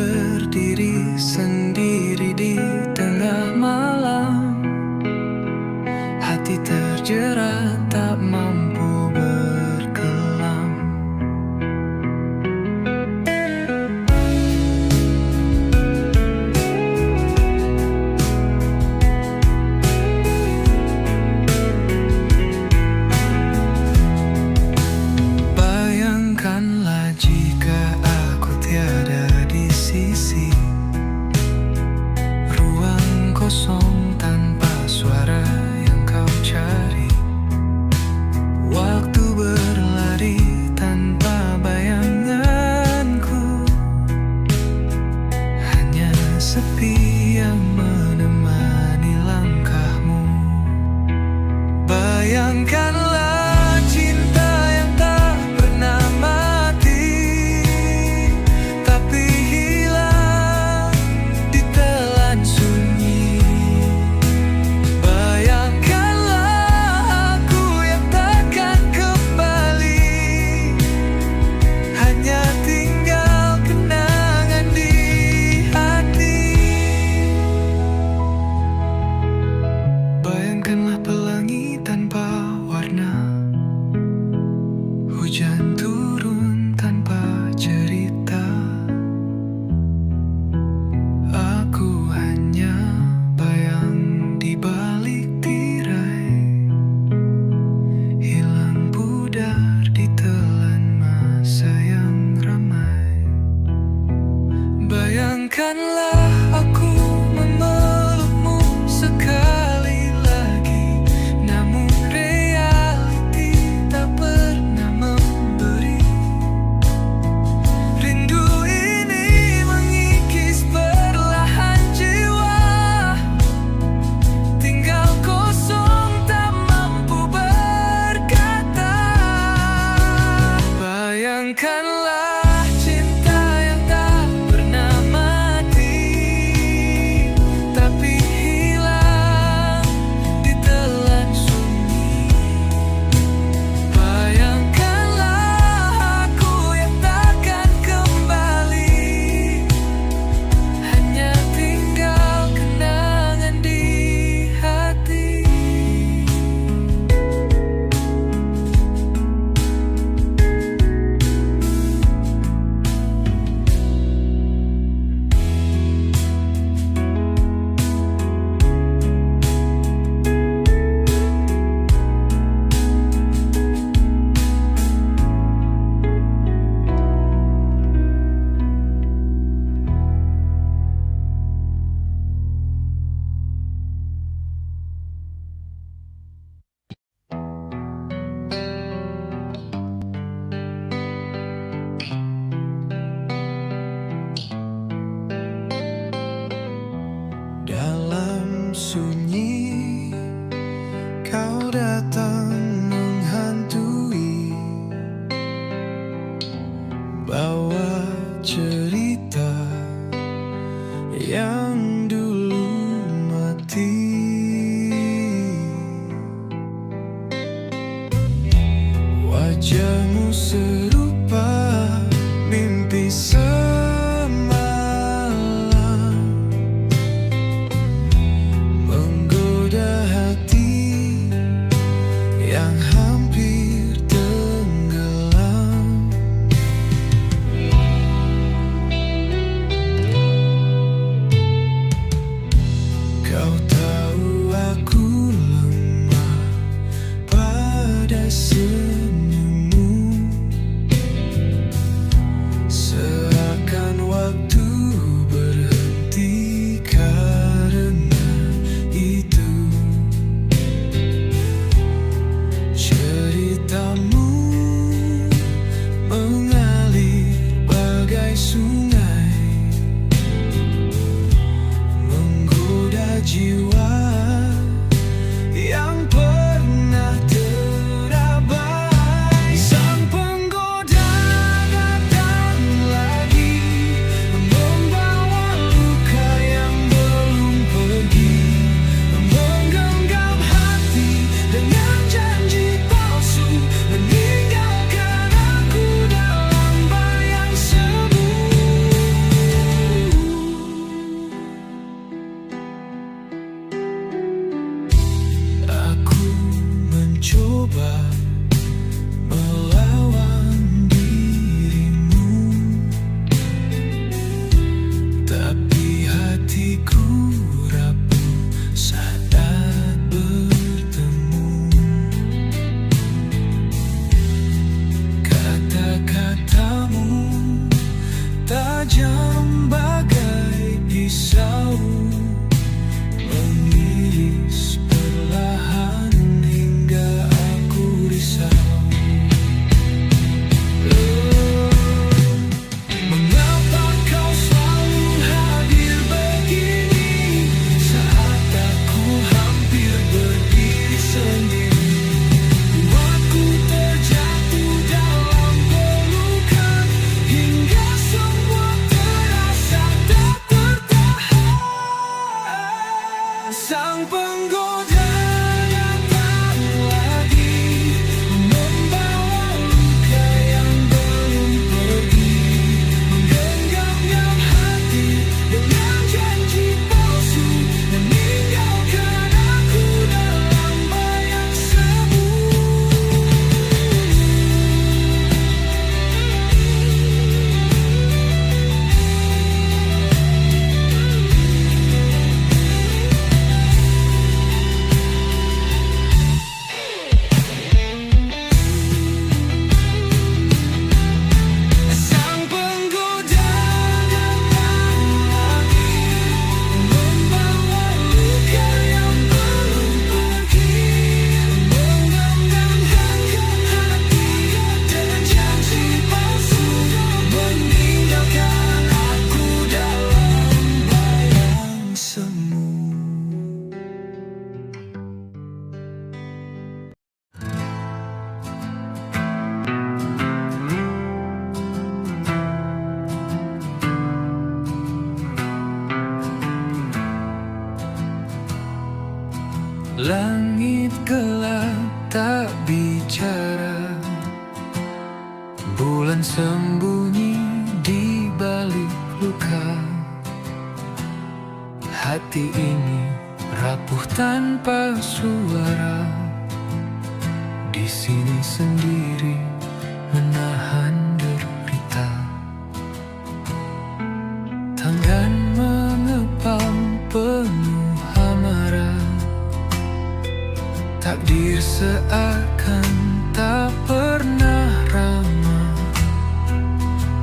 berdiri sendiri di tengah malam. Hati terjerat tak mampu berkelam. Bayangkanlah jika aku tiada di sisi, ruang kosong tanpa suara yang kau cari. Waktu berlari tanpa bayanganku, hanya sepi yang menemani langkahmu. Bayangkanlah cinta yang tak pernah mati, tapi hilang ditelan sunyi. Bayangkanlah aku yang takkan kembali, hanya tinggal kenangan di hati. Bayangkanlah pelangi tanpa warna, hujan turun tanpa cerita. Aku hanya bayang di balik tirai, hilang pudar ditelan masa yang ramai. Bayangkanlah aku memelukmu sekali lagi, namun realiti tak pernah memberi. Rindu ini mengikis perlahan jiwa, tinggal kosong tak mampu berkata. Bayangkanlah cinta yang tak pernah mati, tapi hilang ditelan sunyi. Bayangkanlah aku yang takkan kembali, hanya tinggal kenangan di hati. Dalam sunyi, kau datang menghantui, bawa cerita yang dulu mati. Wajahmu serupa mimpi semalam, menggoda hati yang hampir tenggelam. Langit gelap tak bicara, bulan sembunyi di balik luka. Hati ini rapuh tanpa suara, di sini sendiri menahan derita. Tangan mengepal penuh amarah, takdir seakan tak pernah ramah.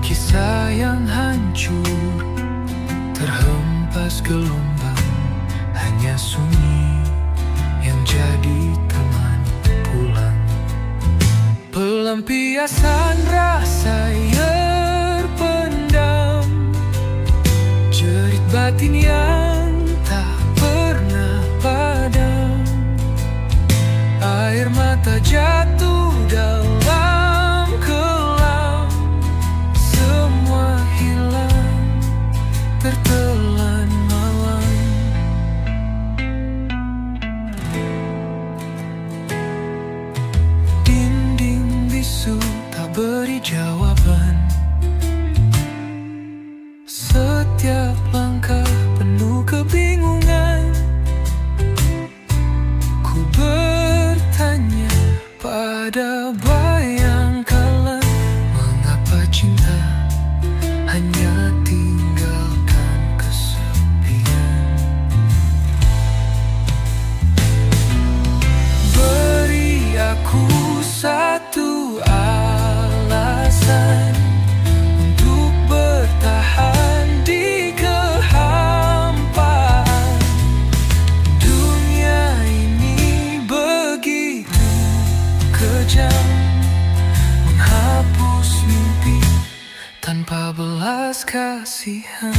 Kisah yang hancur terhempas gelombang, hanya sunyi yang jadi teman pulang. Pelampiasan rasa terpendam, jerit batin yang tak pernah padam. Air mata jatuh dalam kelam, semua hilang tertelan malam. Dinding bisu tak beri jawaban, setiap langkah penuh kebingungan. Ku bertanya pada bayang kala, mengapa cinta hanya tinggalkan kesepian. Beri aku satu alasan untuk bertahan di kehampaan. Dunia ini begitu kejam, menghapus mimpi tanpa belas kasihan.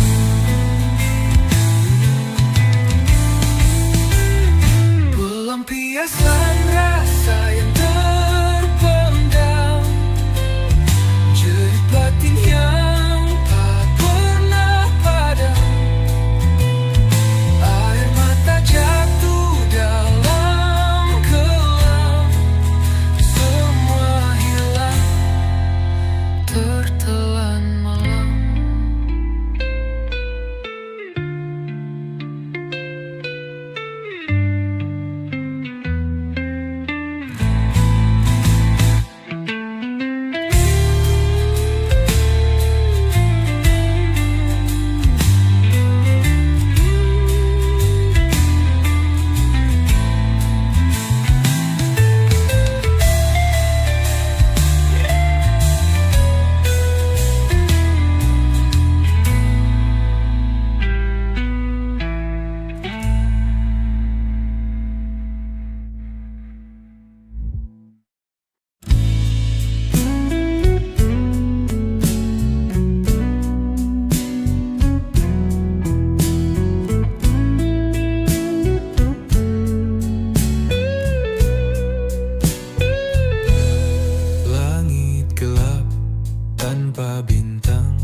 Pelampiasan rasa yang terpendam, jerit batin yang tak pernah padam. Air mata jatuh dalam kelam, semua hilang tertelan malam. Langit gelap tanpa bintang,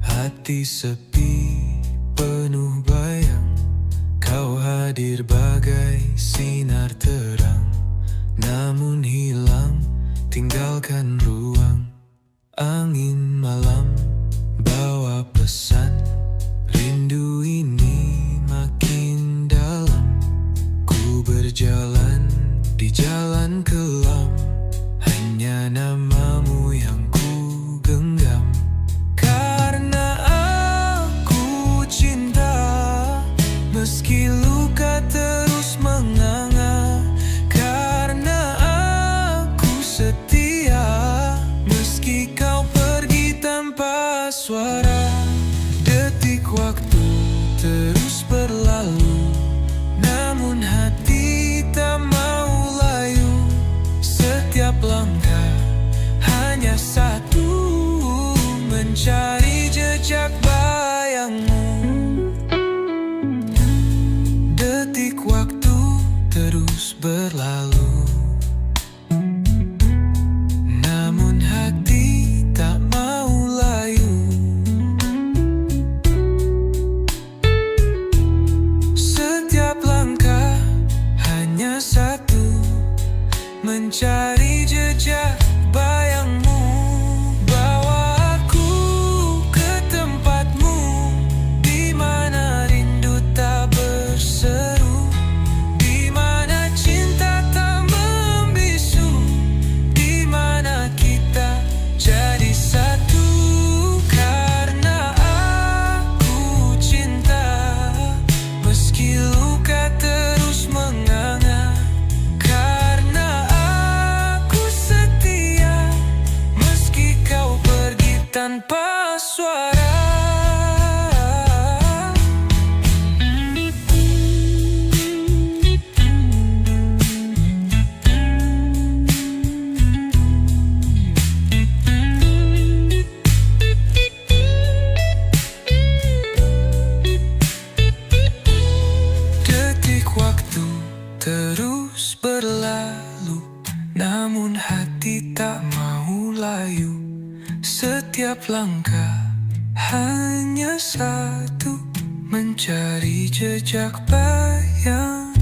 hati sepi penuh bayang. Kau hadir bagai sinar terang, namun hilang tinggalkan ruang. Angin malam bawa pesan, rindu ini makin dalam. Ku berjalan di jalan kelam, hanya namamu yang ku genggam. Karena aku cinta, meski luka langkah hanya satu, mencari jejak bayangmu.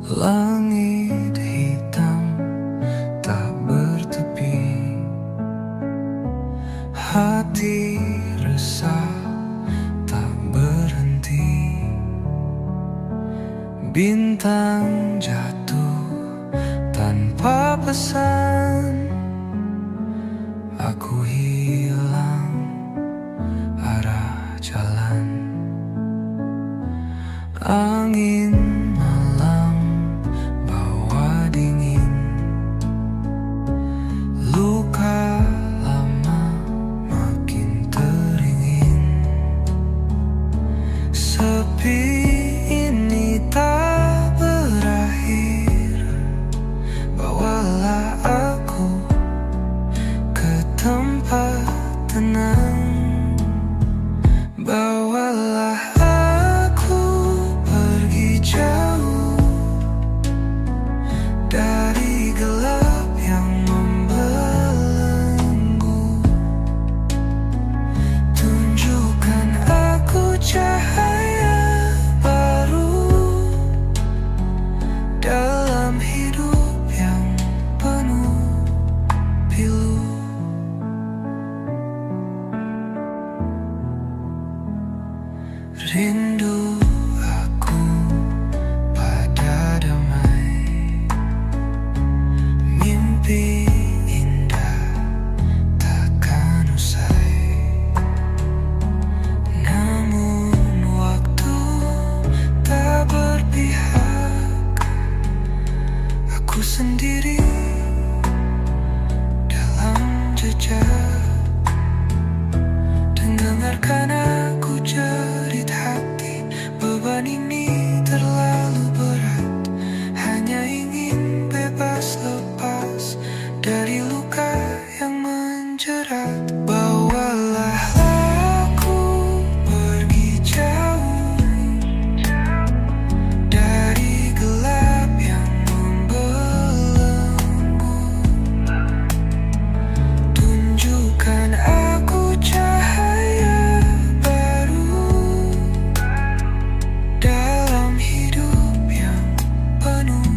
Langit hitam tak bertepi, hati resah tak berhenti. Bintang jatuh tanpa pesan, aku hilang arah jalan. Angin malam bawa dingin, luka lama makin teringin. Sepi ini tak berakhir, bawalah aku ke tempat tenang. Bawalah aku pergi jauh dari gelap yang membelenggu. Tunjukkan aku cahaya baru dalam hidup yang penuh pilu. Rindu aku pada damai, mimpi indah takkan usai. Namun waktu tak berpihak, aku sendiri dalam jejak. Dengarkan aku jerit hati, beban ini terlalu berat. Hanya ingin bebas lepas dari luka yang menjerat. Bawalah aku pergi jauh dari gelap yang membelenggu. Tunjukkan aku cahaya baru dalam hidup yang penuh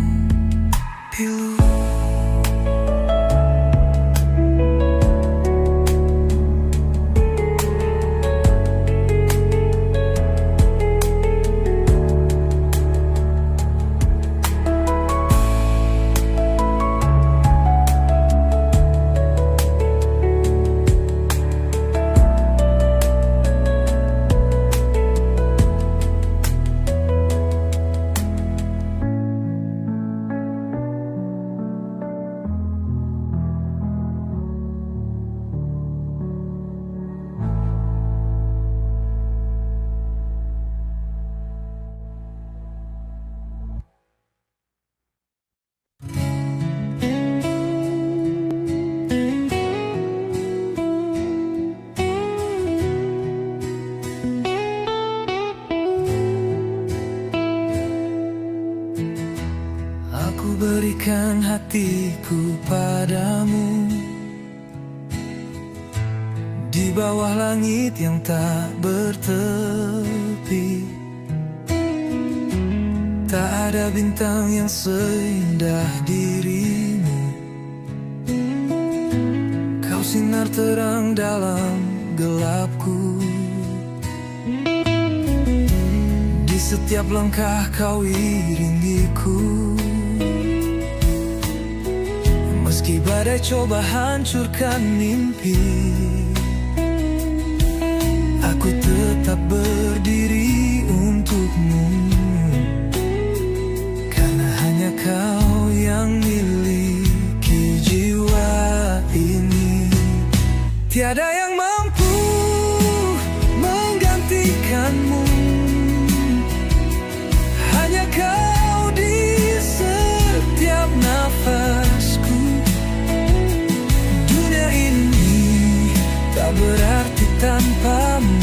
pilu. Aku berikan hatiku padamu di bawah langit yang tak bertepi. Tak ada bintang yang seindah dirimu. Kau sinar terang dalam gelapku. Di setiap langkah kau iringiku. Meski badai coba hancurkan mimpi, aku tetap berdiri untukmu. Karena hanya kau yang miliki jiwa ini. Tiada yang mampu menggantikanmu. Hanya kau di setiap nafasku. Dunia ini tak berarti tanpamu.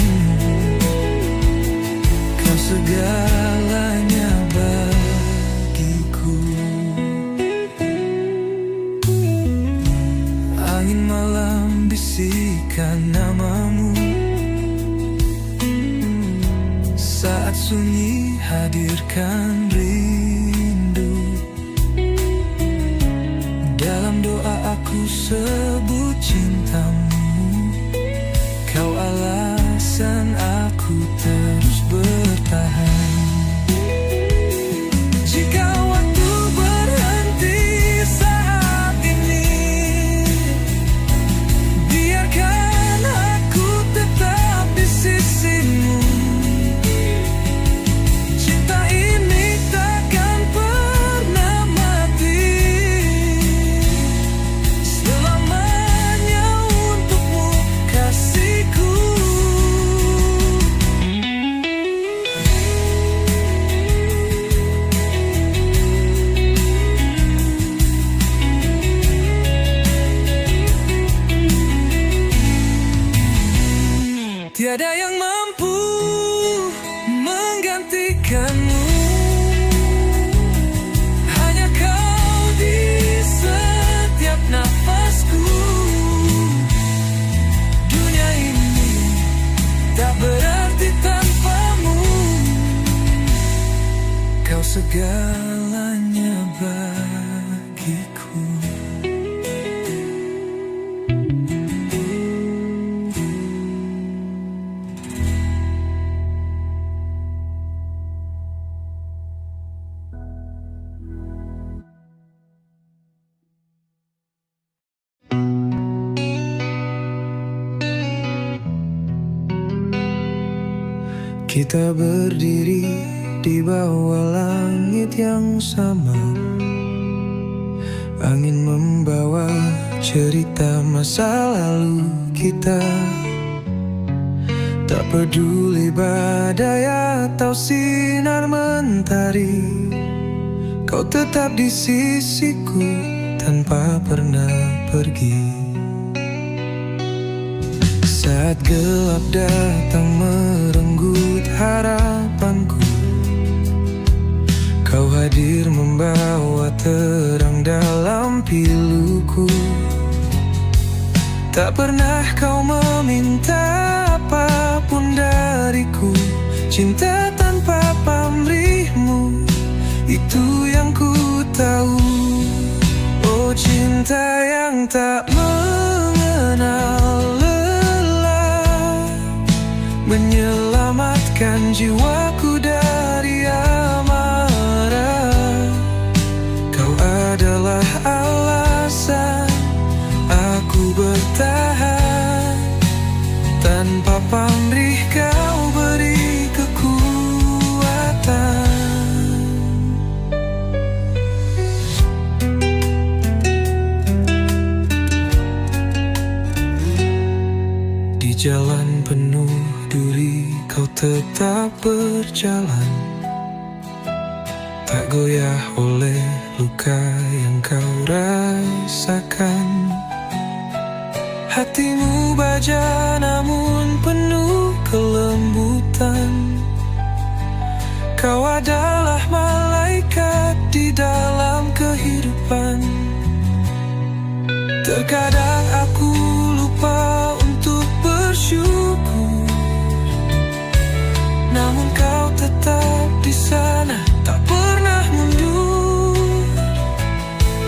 Tiada yang mampu menggantikanmu. Hanya kau di setiap nafasku. Dunia ini tak berarti tanpamu. Kau segalanya bagiku. Kita berdiri di bawah langit yang sama. Angin membawa cerita masa lalu kita. Tak peduli badai atau sinar mentari, kau tetap di sisiku tanpa pernah pergi. Saat gelap datang merenggut harapanku, kau hadir membawa terang dalam piluku. Tak pernah kau meminta apapun dariku. Cinta tanpa pamrihmu, itu yang ku tahu. Oh, cinta yang tak mengenal menyelamatkan jiwaku dari amarah. Kau adalah alasan aku bertahan. Tanpa pamrih kau beri kekuatan. Di jalan penuh duri kau tetap berjalan, tak goyah oleh luka yang kau rasakan. Hatimu baja namun penuh kelembutan. Kau adalah malaikat di dalam kehidupan. Terkadang aku lupa untuk bersyukur, namun kau tetap di sana, tak pernah mundur.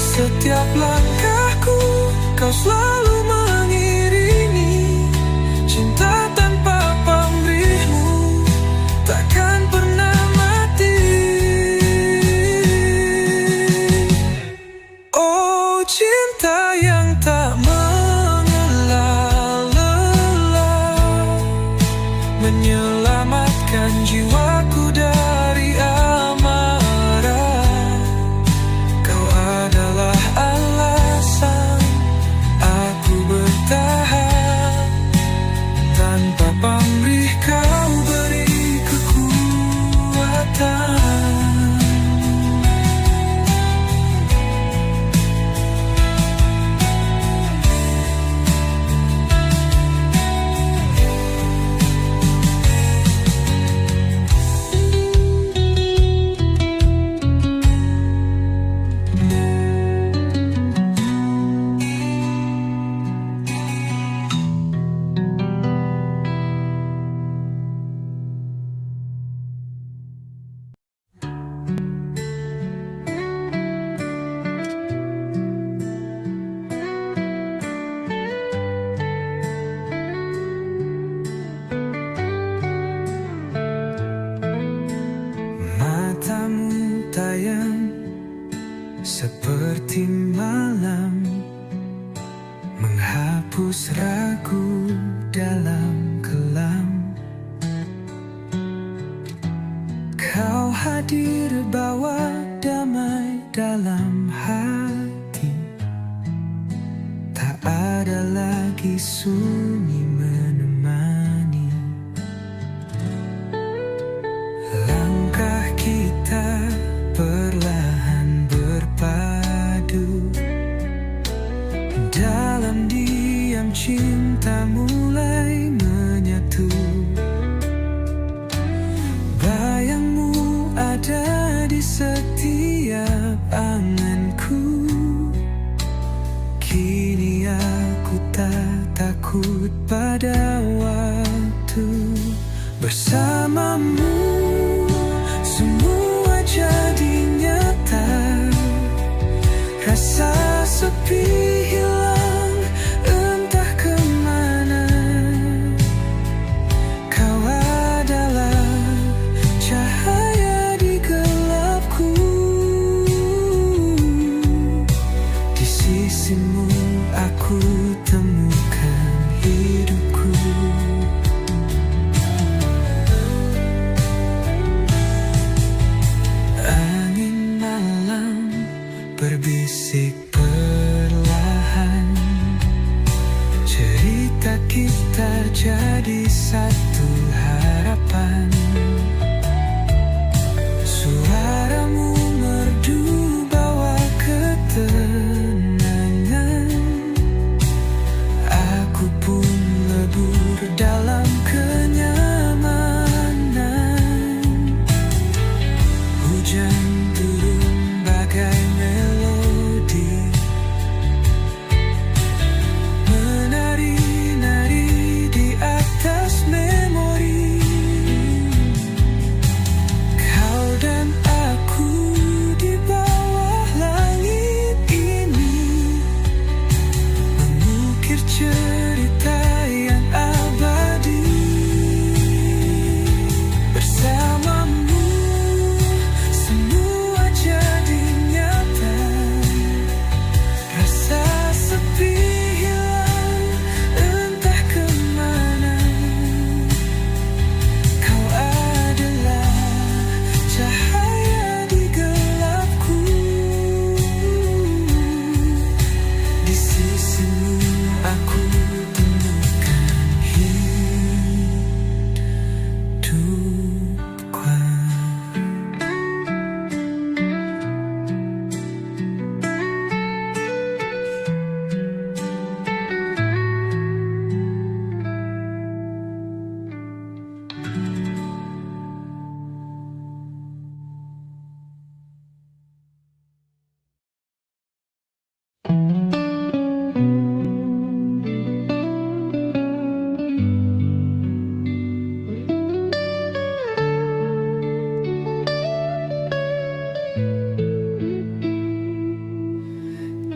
Setiap langkahku kau selalu mengiringi. Cinta tanpa pamrihmu takkan pernah mati. Oh, cinta yang tak mengenal lelah, menyelamatkan jiwaku dari amarah. Kau adalah alasan aku bertahan. Tanpa pamrih kau beri kekuatan. Matamu tayang seperti malam, menghapus ragu dalam kelam. Kau hadir bawa damai dalam hati. Tak ada lagi sunyi menemani. Langkah kita perlahan berpadu. Dalam diam cinta mulai menyatu. setiap anganku. Kini aku tak takut pada waktu. Bersamamu semua jadi nyata. Rasa sepi hilang entah kemana. Kau adalah cahaya di gelapku. Di sisimu aku temukan hidupku. Angin malam berbisik perlahan. Cerita kita jadi satu harapan. Suaramu merdu bawa ketenangan. Aku pun lebur dalam kenyamanan. Hujan turun bagai melodi, menari-nari di atas memori. Kau dan aku di bawah langit ini, mengukir cerita yang abadi. Bersamamu semua jadi nyata. Rasa sepi hilang entah kemana. Kau adalah cahaya di gelapku. Di sisimu aku temukan hidupku.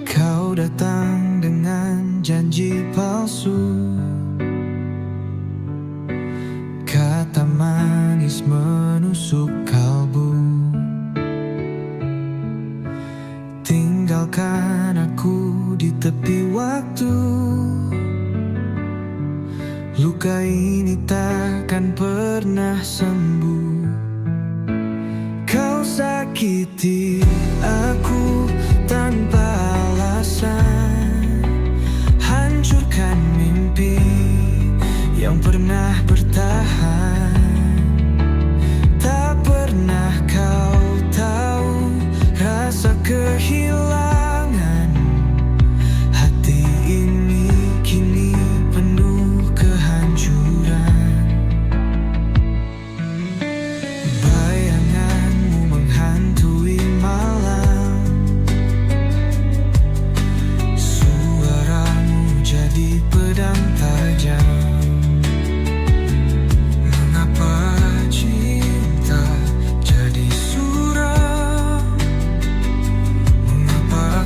Kau datang dengan janji palsu, kata manis menusuk kalbu. Tinggalkan aku di tepi waktu. Luka ini takkan pernah sembuh. Kau sakiti aku tanpa alasan, hancurkan mimpi yang pernah bertahan. Tak pernah kau tahu rasa kehilangan. Hati ini kini penuh kehancuran. Bayanganmu menghantui malam. Suaramu jadi pedang tajam. Mengapa cinta jadi suram? Mengapa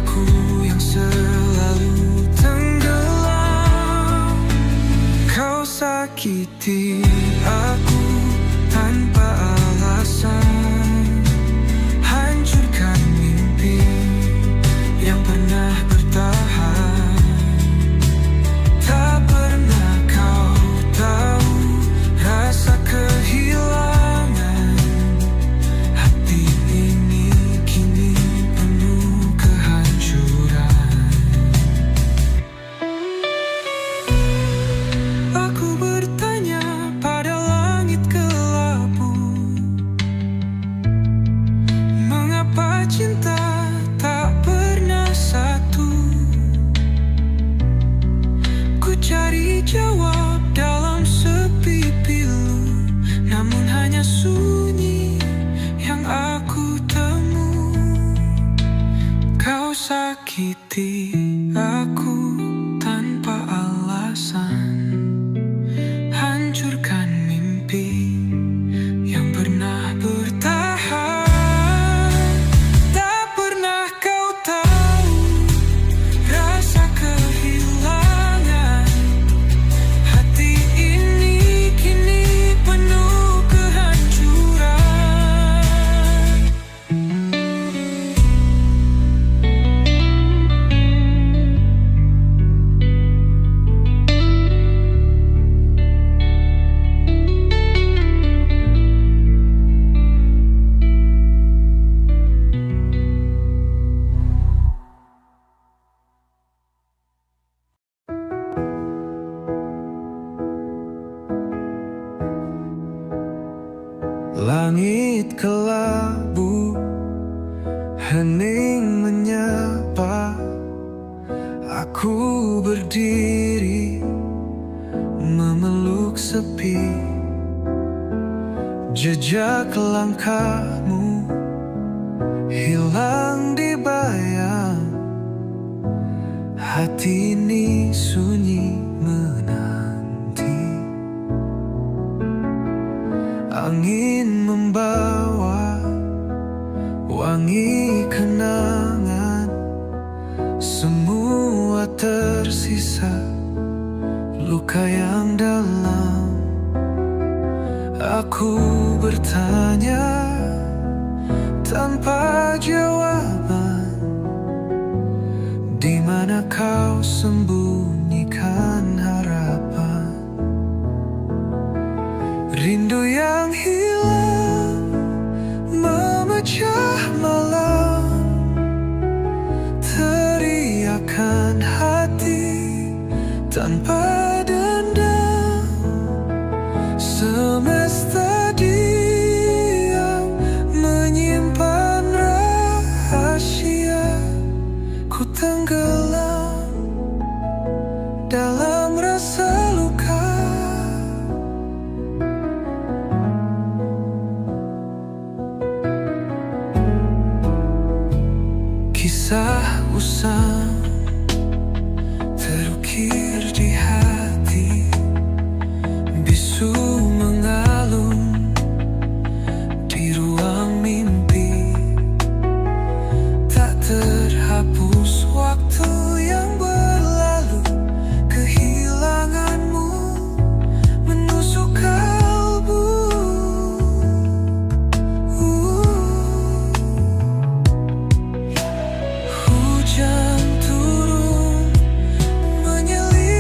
menyakiti aku tanpa alasan, hancurkan mimpi yang pernah bertahan. Tak pernah kau tahu rasa kehilangan. Hati ini kini penuh kehancuran. Langit kelabu, hening menyapa. Aku berdiri memeluk sepi. Jejak langkahmu hilang di bayang. Hati ini sunyi menanti. Angin membawa wangi kenangan. Semua tersisa luka yang dalam. Aku bertanya tanpa jawaban, di mana kau sembunyikan harapan? Rindu yang hilang memecah malam, teriakan hati tanpa dendam. Semesta diam menyimpan rahasia. Ku tenggelam dalam rasa luka. Kisah usang terukir di hati, bisu mengalun di ruang mimpi. Tak terhapus waktu yang berlalu, kehilanganmu menusuk kalbu. Hujan turun menyelimuti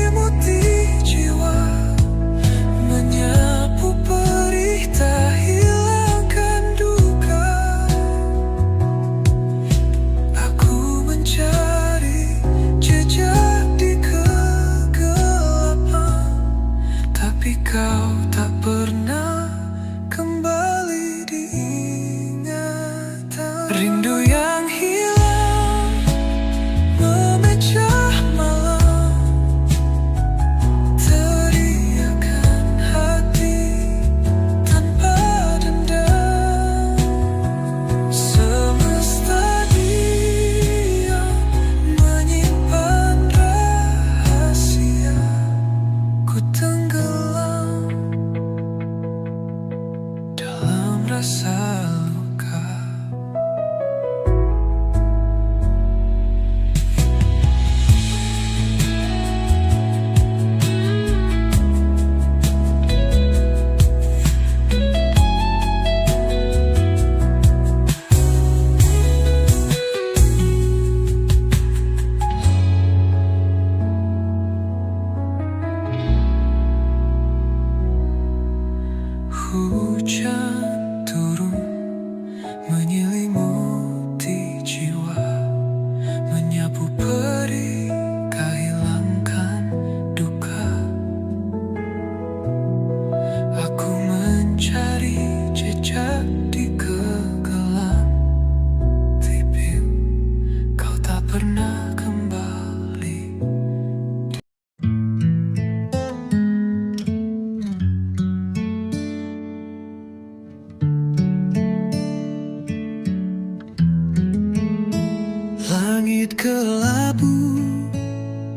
Langit kelabu,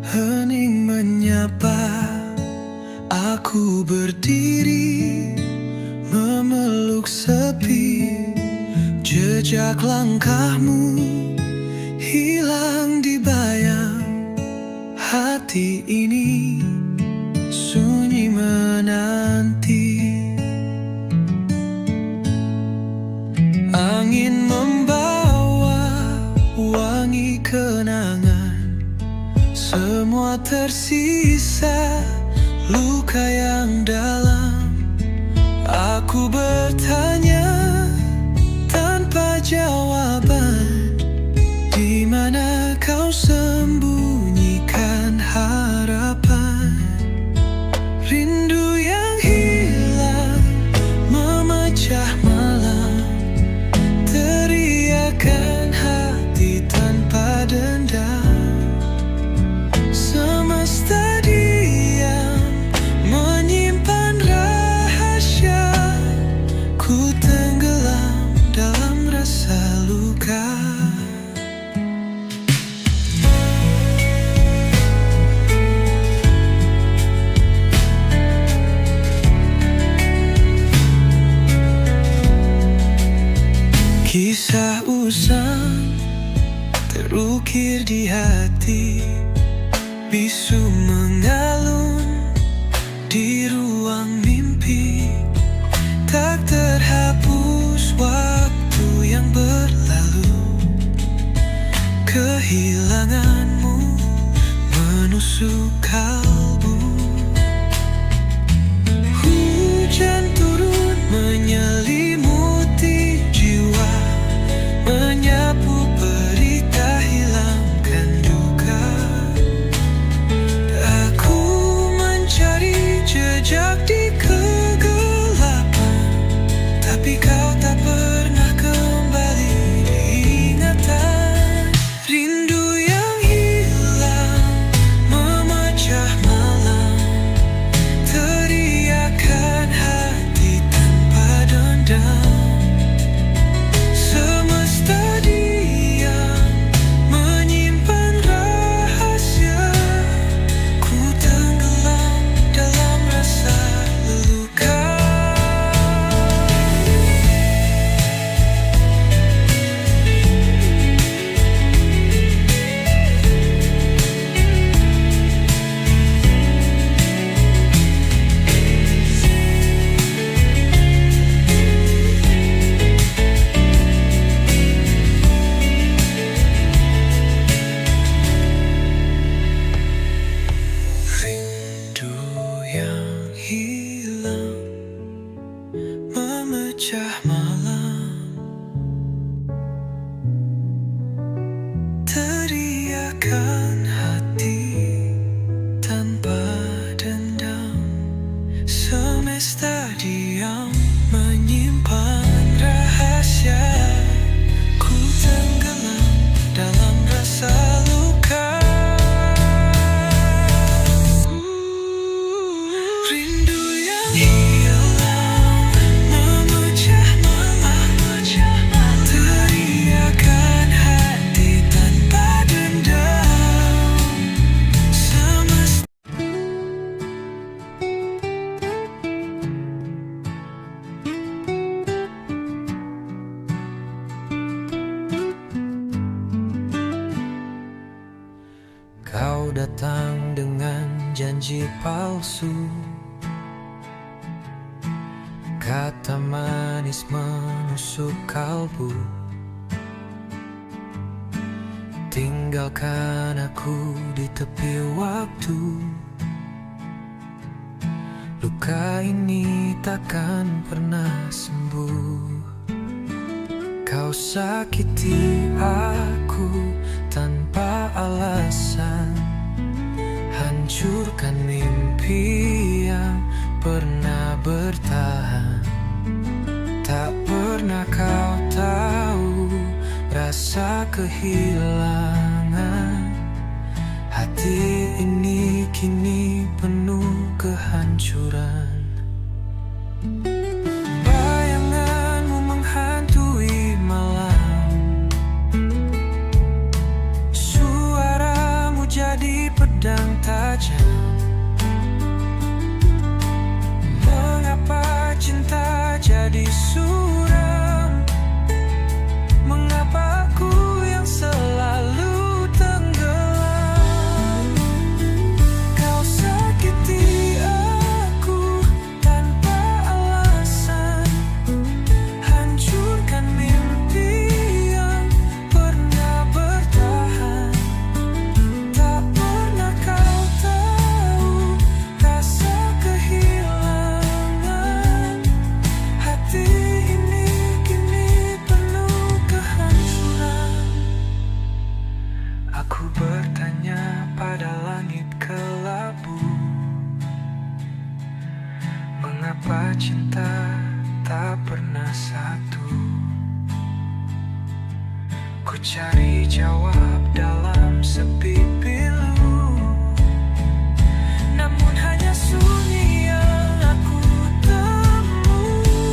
hening menyapa. Aku berdiri, memeluk sepi. Jejak langkahmu hilang di bayang. Hati ini sunyi menanti. Angin membawa wangi kenangan. Semua tersisa luka yang dalam. Aku bertanya tanpa jawaban, di mana kau sembunyikan harapan? Rindu yang hilang memecah malam, teriakan hati tanpa dendam. Semesta diam menyimpan rahasia. Ku tenggelam dalam rasa luka. Kisah usang terukir di hati, bisu mengalun di ruang mimpi. Tak terhapus waktu yang berlalu, kehilanganmu menusuk kalbu. Hujan turun menyelimuti jiwa, menyapu berita, hilangkan duka. Aku mencari jejak di kegelapan, tapi kau tak pernah kembali diingatan. Rindu yang hilang memecah malam, teriakan hati tanpa dendam. Semesta diam menyimpan rahasia. Ku tenggelam dalam rasa luka. Rindu yang hilang memecah malam, teriakan hati tanpa dendam. Semesta diam menyimpan rahasia. Ku tenggelam dalam rasa luka. Rindu yang hilang memecah malam, teriakan hati tanpa dendam. Semesta kau datang dengan janji palsu, kata manis menusuk kalbu. Tinggalkan aku di tepi waktu. Luka ini takkan pernah sembuh. Kau sakiti aku tanpa alasan, hancurkan mimpi yang pernah bertahan. Tak pernah kau tahu rasa kehilangan. Hati ini kini penuh kehancuran. Bayanganmu menghantui malam, suram. Mengapa aku yang selalu tenggelam? Kau sakiti aku tanpa alasan, hancurkan mimpi yang pernah bertahan. Tak pernah kau tahu rasa kehilangan. Hati ini kini penuh kehancuran. Aku bertanya pada langit kelabu, mengapa cinta tak pernah satu? Ku cari jawab dalam sepi pilu, namun hanya sunyi yang aku temui.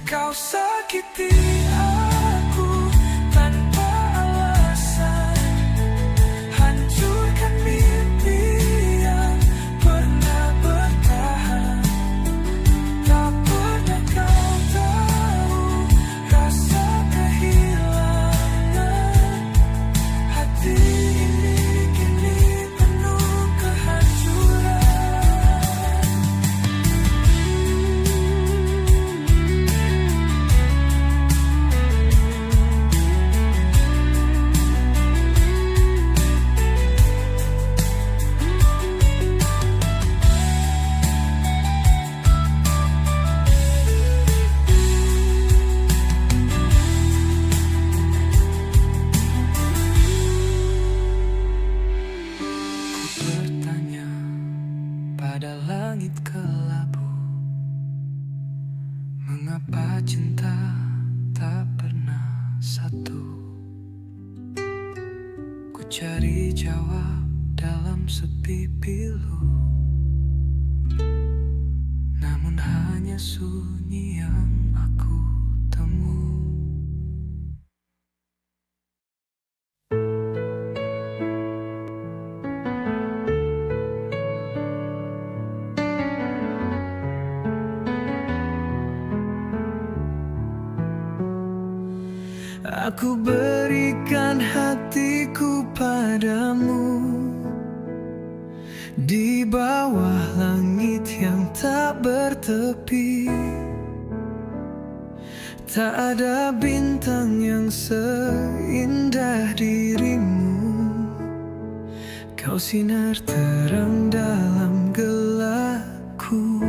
Kau sakiti aku tanpa alasan, hancurkan mimpi yang pernah bertahan. Tak pernah kau tahu rasa kehilangan. Hati ini kini penuh kehancuran. Ku bertanya pada langit kelabu, mengapa cinta tak pernah satu? Ku cari jawab dalam sepi pilu, namun hanya sunyi yang aku temui. Aku berikan hatiku padamu di bawah langit yang tak bertepi. Tak ada bintang yang seindah dirimu. Kau sinar terang dalam gelapku.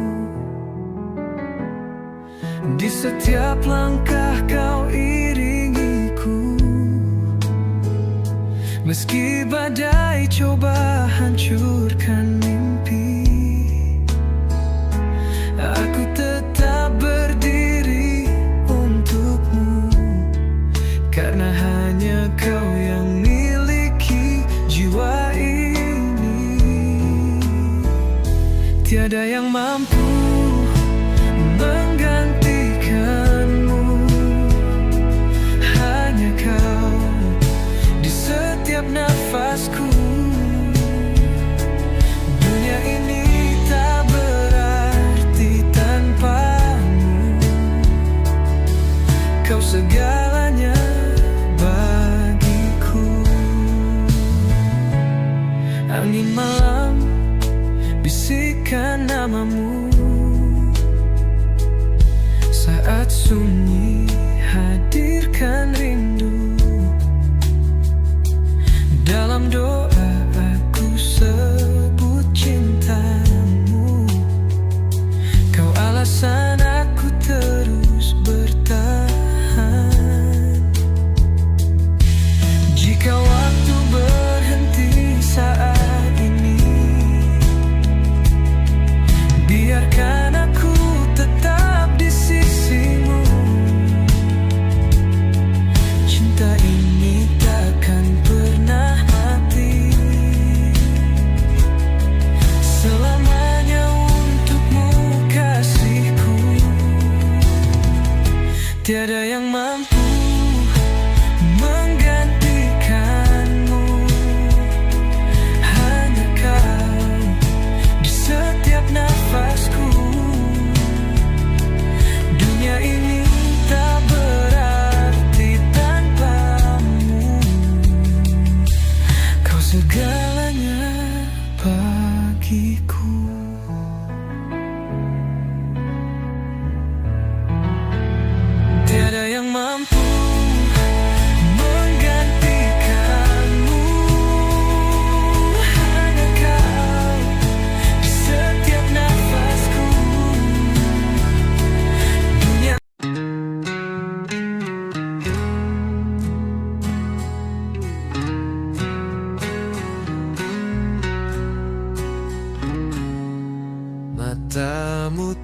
Di setiap langkah kau iringiku, meski badai coba hancurkan mimpi. Aku tetap berdiri untukmu, karena hanya kau yang miliki jiwa ini. Tiada yang mampu menggantikanmu, hanya kau di setiap nafasku. Dunia ini tak berarti tanpamu. Kau segalanya bagiku. Angin malam bisikan namamu,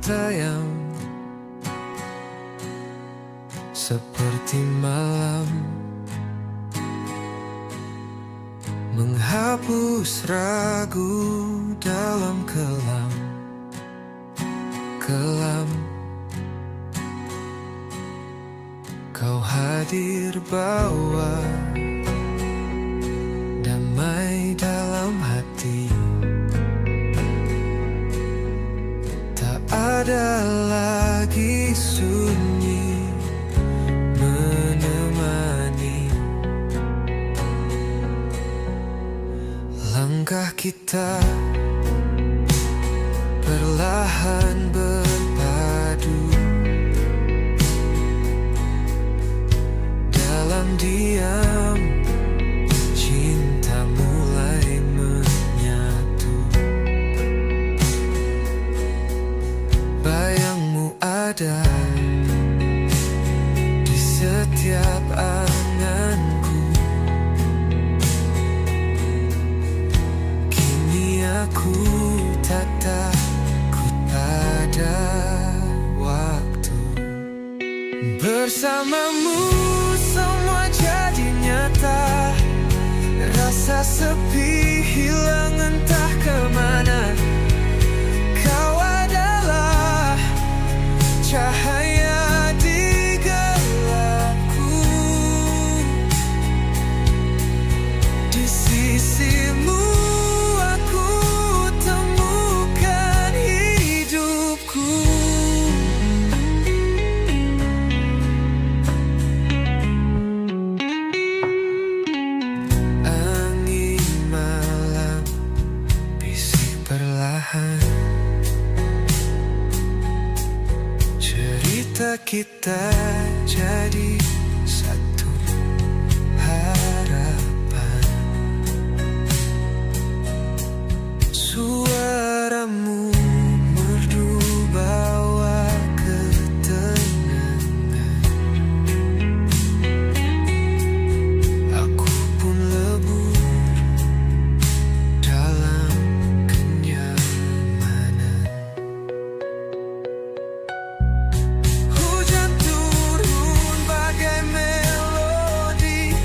tayang seperti malam menghapus ragu dalam kelam. Kau hadir bawa damai dalam hati. Tak ada lagi sunyi menemani langkah kita, perlahan berpadu dalam diam. Cinta mulai menyatu, bayangmu ada di setiap anganku. Kini aku tak takut pada waktu. Bersamamu semua jadi nyata, rasa sepi hilang entah kemana. Kau adalah cahaya di gelapku. Di sisimu aku temukan hidupku. Angin malam bisik perlahan, cerita kita jadi satu harapan. Suaramu merdu bawa ketenangan. Aku pun lebur dalam kenyamanan. Hujan turun bagai melodi,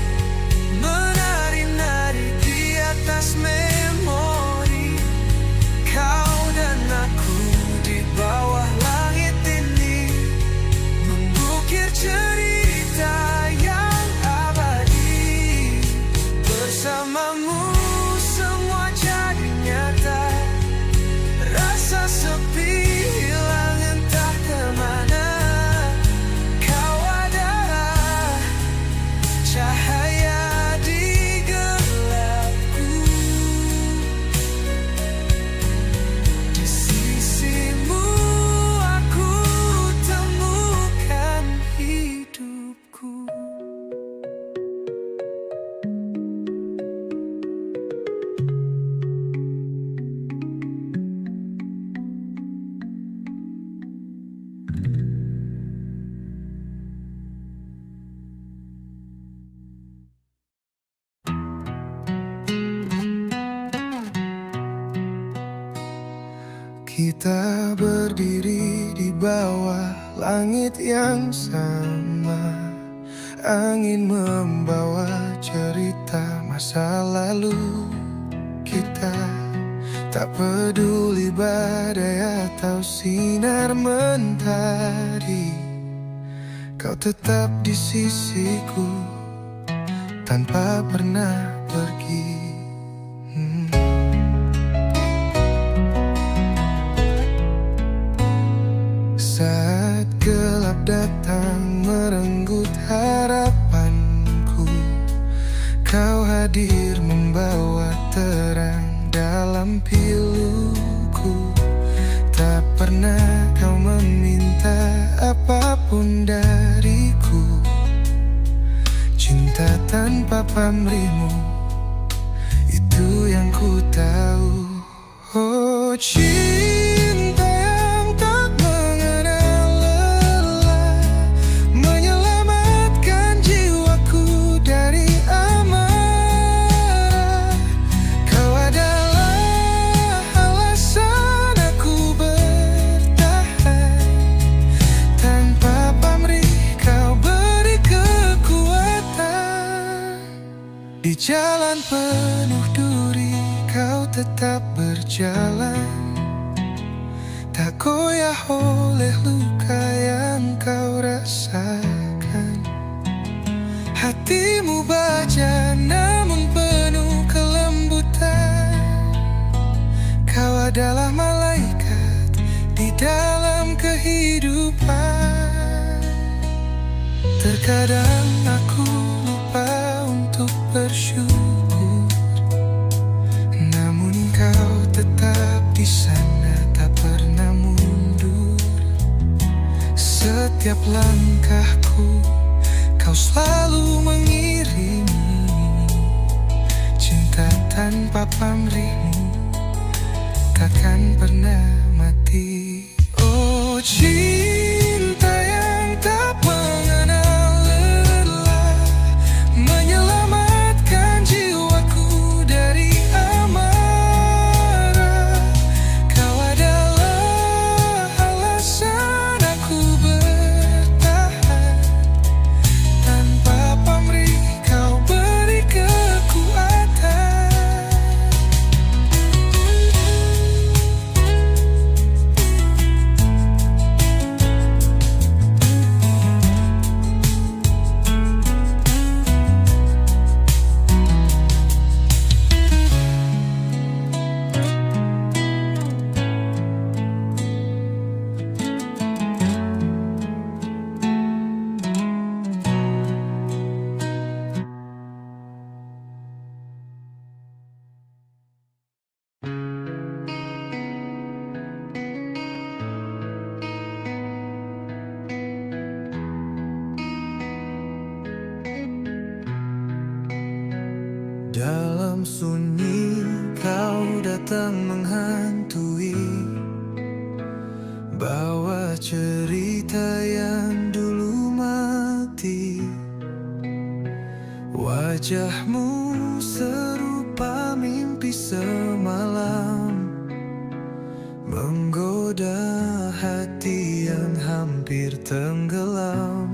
menari-nari di atas memori. Kau dan aku di bawah langit ini, mengukir cerita yang abadi. Bersamamu semua jadi nyata, rasa sepi hilang entah kemana. Kau adalah cahaya di gelapku. Di sisimu aku temukan hidupku. Kita berdiri di bawah langit yang sama. Angin membawa cerita masa lalu kita. Tak peduli badai atau sinar mentari, kau tetap di sisiku tanpa pernah pergi. Saat gelap datang merenggut harapanku, kau hadir membawa terang dalam piluku. Tak pernah kau meminta apapun dariku, cinta tanpa pamrihmu, itu yang ku tahu. Oh cinta yang tak mengenal lelah, menyelamatkan jiwaku dari amarah. Kau adalah alasan aku bertahan. Di jalan penuh duri kau tetap berjalan, tak goyah oleh luka yang kau rasakan. Hatimu baja namun penuh kelembutan. Kau adalah malaikat di dalam kehidupan. Terkadang aku lupa untuk bersyukur, namun kau tetap di sana, tak pernah mundur. Setiap langkahku kau selalu mengiringi. Cinta tanpa pamrihmu takkan pernah mati. Oh cinta yang tak mengenal lelah, menyelamatkan jiwaku dari amarah. Kau adalah alasan aku bertahan. Tanpa pamrih kau beri kekuatan. Dalam sunyi kau datang menghantui, bawa cerita yang dulu mati. Wajahmu serupa mimpi semalam, menggoda hati yang hampir tenggelam.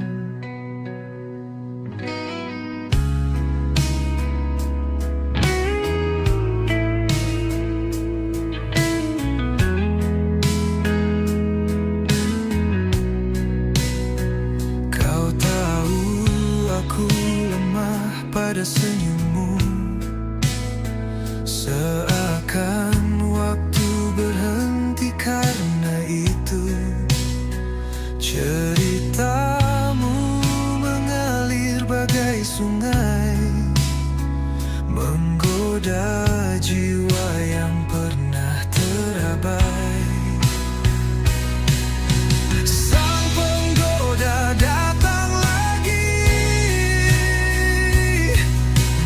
Pada senyummu, seakan waktu berhenti karena itu. Ceritamu mengalir bagai sungai, menggoda jiwa yang pernah terabai. Sang penggoda datang lagi,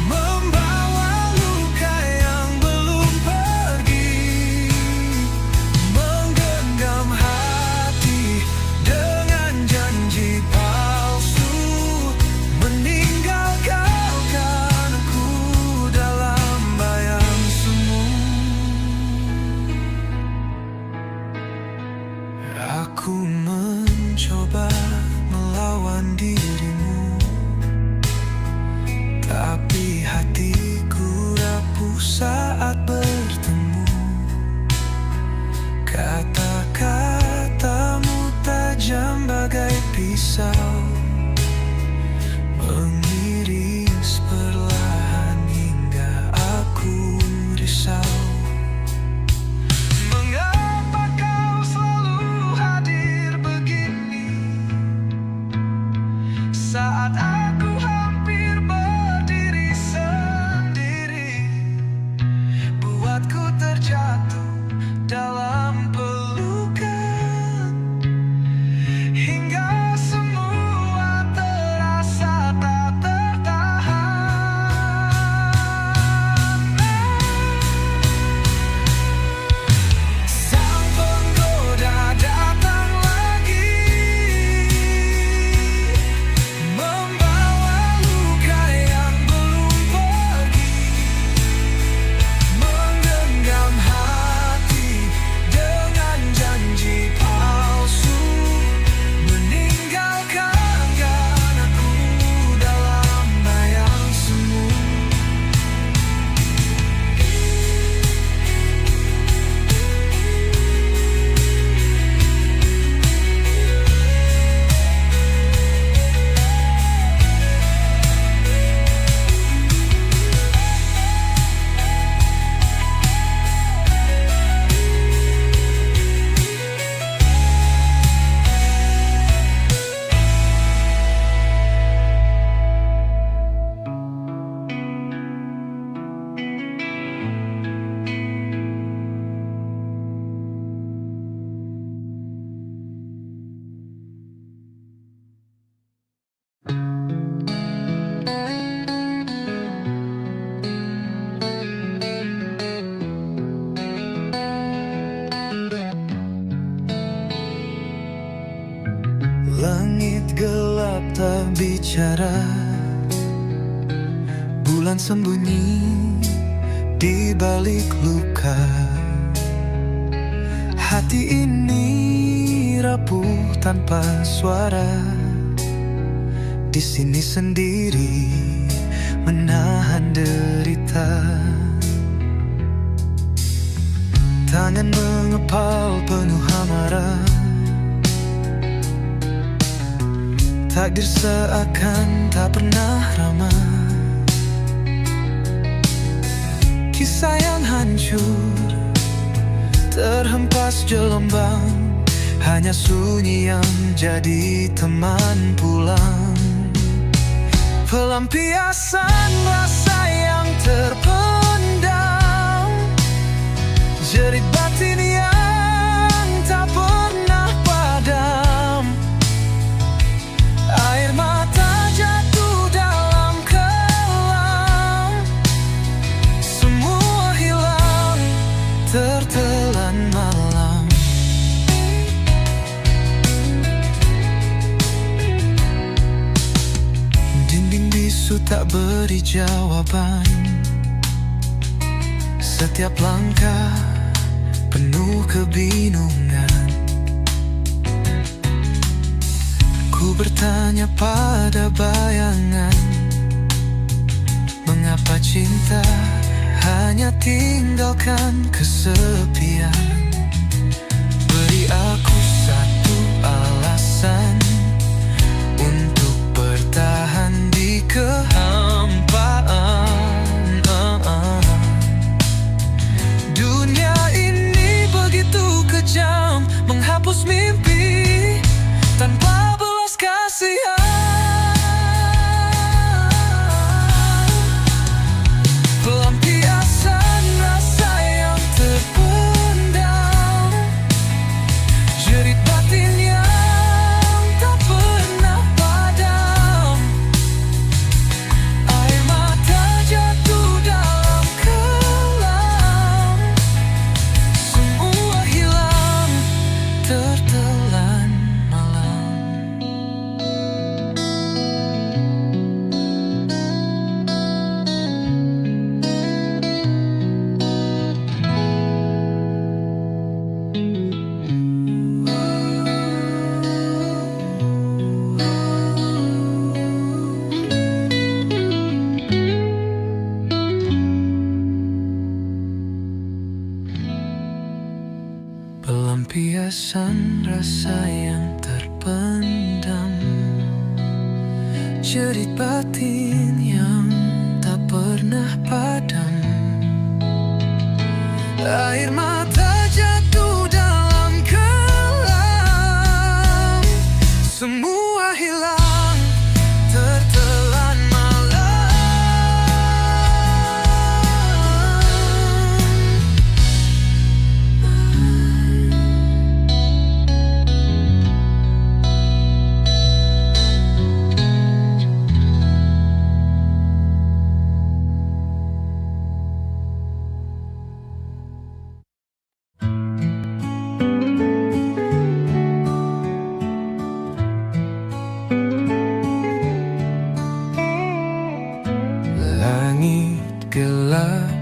membawa luka yang belum pergi, menggenggam hati dengan janji palsu, meninggalkanku dalam bayang semu. Aku mencoba melawan dirimu, tapi hatiku rapuh saat bertemu. Kata-katamu tajam bagai pisau, mengiris perlahan hingga aku risau. Mengapa kau selalu hadir begini saat aku hampir berdiri sendiri? bicara, bulan sembunyi di balik luka. Hati ini rapuh tanpa suara, di sini sendiri menahan derita. Tangan mengepal penuh amarah, takdir seakan tak pernah ramah. Kisah yang hancur terhempas gelombang, hanya sunyi yang jadi teman pulang. Pelampiasan rasa yang terpendam, jerit batin yang tak pernah padam. Air mata jatuh dalam kelam, semua hilang tertelan malam. Dinding bisu tak beri jawaban, setiap langkah penuh kebingungan. Ku bertanya pada bayangan, mengapa cinta hanya tinggalkan kesepian? Beri aku satu alasan untuk bertahan di kehampaan. Dunia ini begitu kejam, menghapus mimpi tanpa belas kasihan. Pelampiasan rasa yang terpendam, jerit batin yang tak pernah padam. Air mata jatuh dalam kelam, semua hilang tertelan malam. Pelampiasan rasa yang terpendam, jerit batin yang tak pernah padam. Air mata jatuh dalam kelam, semua hilang tertelan malam. Langit gelap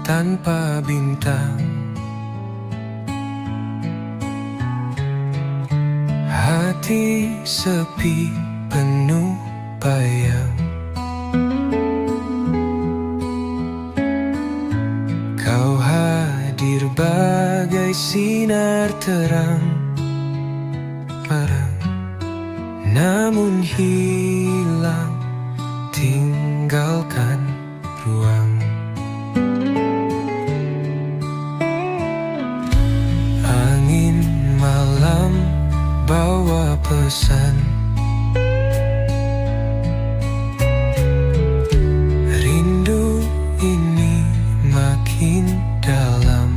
tanpa bintang, hati sepi penuh bayang. Kau hadir bagai sinar terang, marang, namun hilang, tinggalkan ruang. Angin malam bawa pesan, rindu ini makin dalam.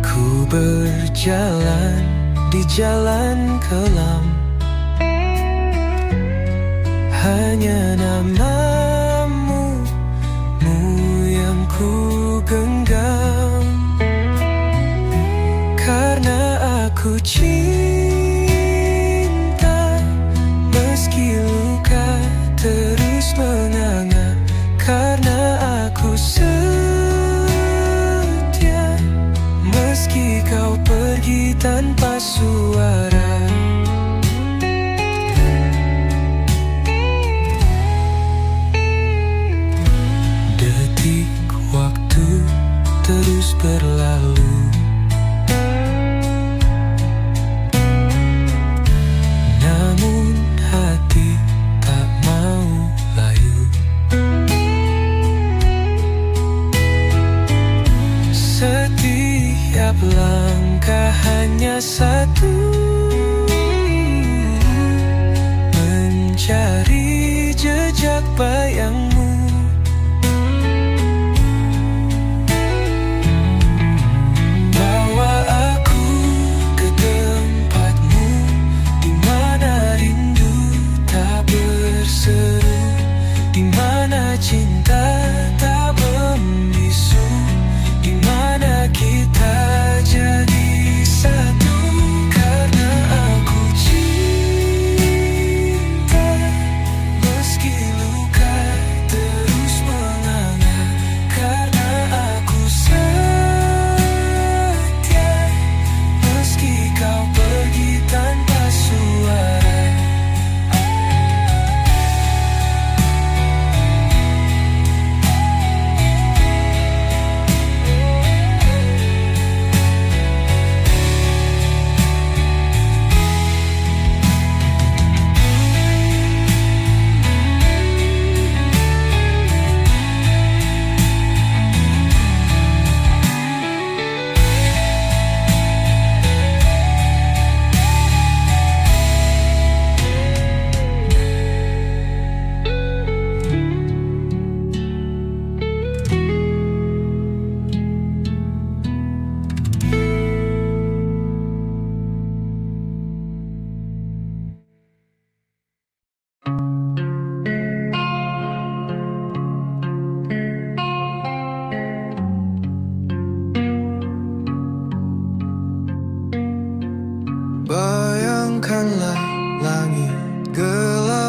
Ku berjalan di jalan kelam, hanya namamu yang ku genggam. Karena aku cinta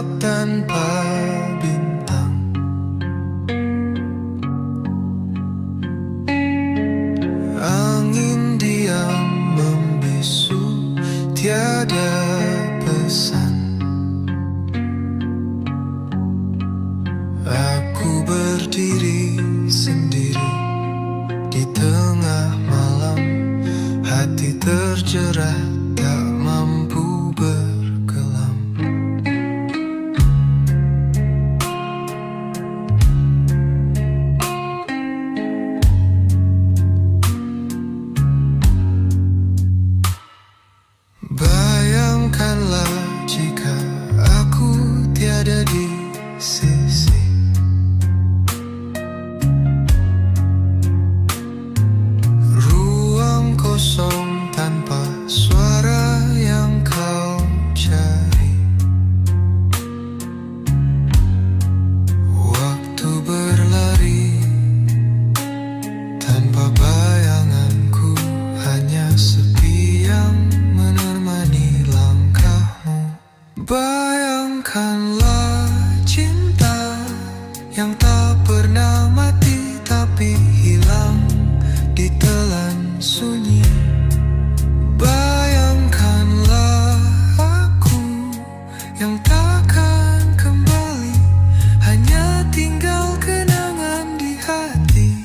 gelap tanpa bintang. Angin diam membisu, tiada pesan. Aku berdiri sendiri di tengah malam, hati terjerat tak mampu berkelam. Bayangkanlah jika aku tiada di sisi. Ruang kosong tanpa suara yang kau cari. Waktu berlari tanpa bayanganku, hanya sepi yang menemani langkahmu. Bayangkanlah cinta yang tak pernah mati tapi hilang ditelan sunyi. Bayangkanlah aku yang takkan kembali, hanya tinggal kenangan di hati.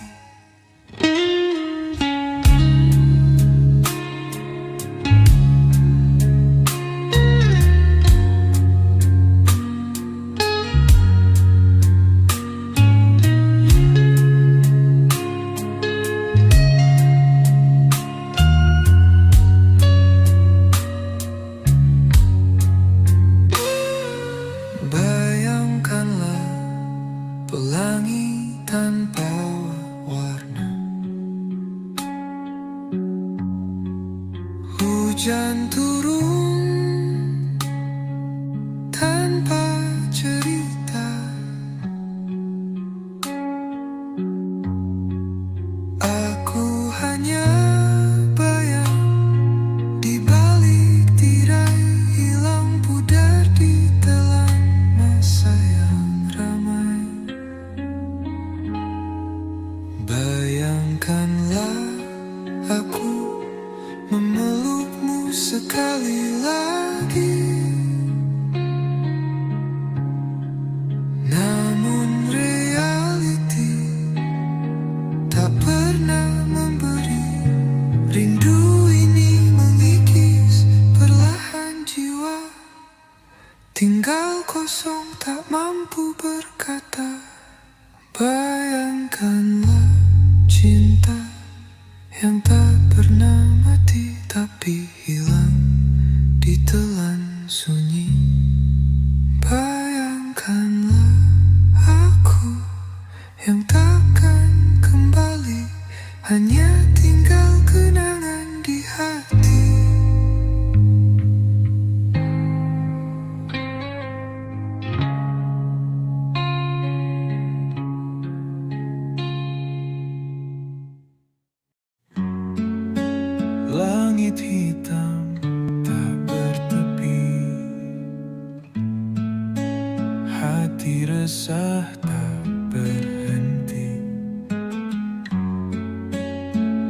Bayangkanlah pelangi tanpa warna, hujan turun tanpa cerita. Aku hanya bayang di balik tirai, hilang pudar di telan masa yang ramai. Bayangkanlah aku memelukmu sekali lagi, namun realiti tak pernah memberi. Rindu ini mengikis perlahan jiwa, tinggal kosong tak mampu berkata. Bayangkanlah cinta yang tak pernah mati tapi hilang ditelan sunyi. Bayangkanlah aku yang takkan kembali, hanya tinggal kenangan di hati. Langit hitam tak bertepi, hati resah tak berhenti.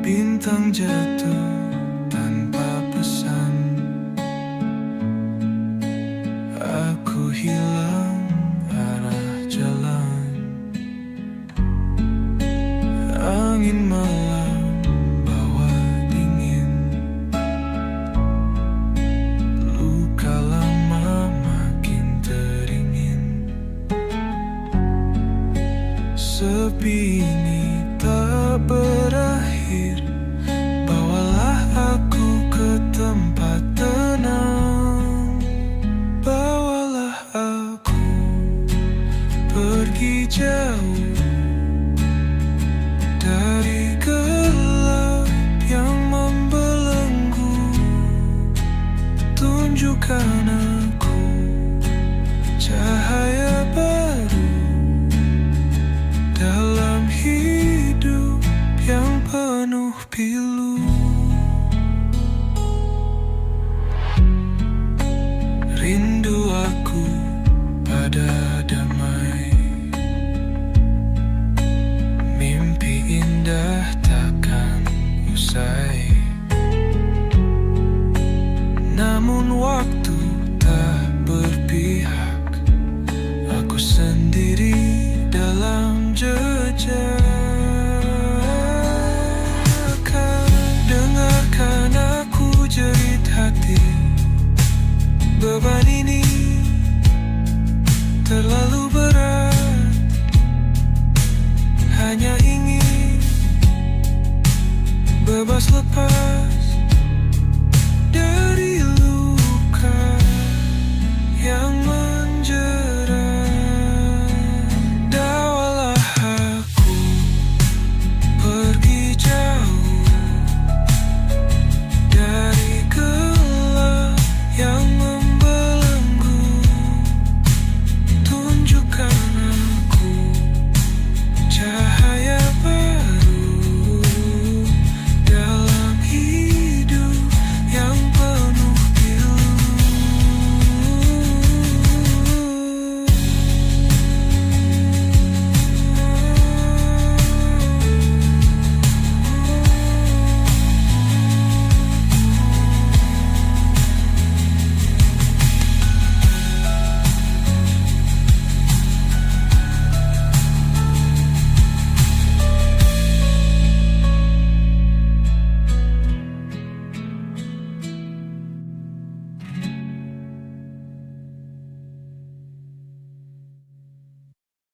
Bintang jatuh tanpa pesan, aku hilang arah jalan. Angin malam bawa dingin, luka lama makin teringin. Sepi ini tak berakhir, bawalah aku ke tempat tenang. Bawalah aku pergi jauh dari gelap yang membelenggu. Tunjukkan aku cahaya baru dalam hidup yang penuh pilu. Rindu aku terlalu berat. Hanya ingin bebas lepas